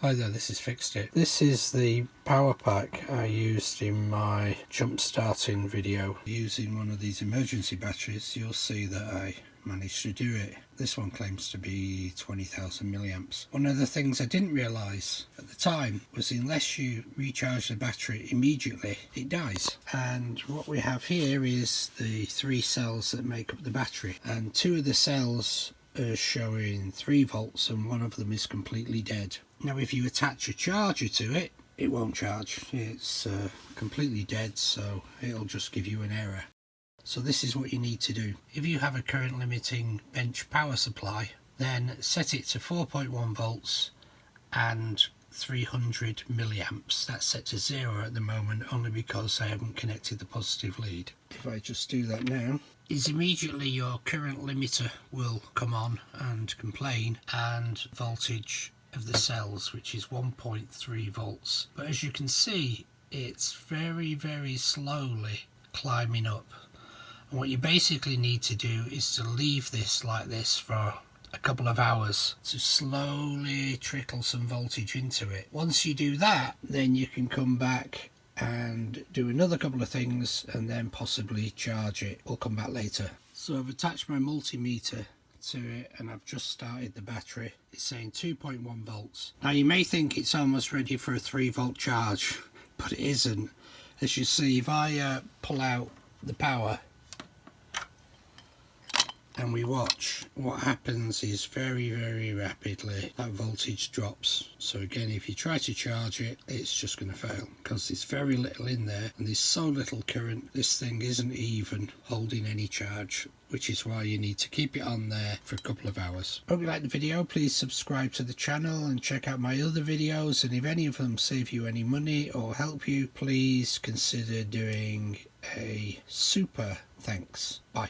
Hi there, this is Fixed It. This is the power pack I used in my jump starting video. Using one of these emergency batteries, you'll see that I managed to do it. This one claims to be 20,000 milliamps. One of the things I didn't realise at the time was unless you recharge the battery immediately, it dies. And what we have here is the 3 cells that make up the battery, and 2 of the cells are showing 3 volts and one of them is completely dead. Now if you attach a charger to it, it won't charge. It's completely dead, so it'll just give you an error. So this is what you need to do. If you have a current limiting bench power supply, then set it to 4.1 volts and 300 milliamps. That's set to 0 at the moment only because I haven't connected the positive lead. If I just do that now, is immediately your current limiter will come on and complain, and voltage of the cells, which is 1.3 volts. But as you can see, it's very slowly climbing up. And what you basically need to do is to leave this like this for a couple of hours to slowly trickle some voltage into it. Once you do that, then you can come back and do another couple of things and then possibly charge it. We'll come back later. So I've attached my multimeter to it and I've just started the battery. It's saying 2.1 volts. Now you may think it's almost ready for a 3-volt charge, but it isn't. As you see, if I pull out the power and we watch, what happens is very rapidly that voltage drops. So again, if you try to charge it, it's just going to fail because there's very little in there and there's so little current. This thing isn't even holding any charge, which is why you need to keep it on there for a couple of hours. Hope you liked the video. Please subscribe to the channel and check out my other videos, and if any of them save you any money or help you, please consider doing a super thanks. Bye.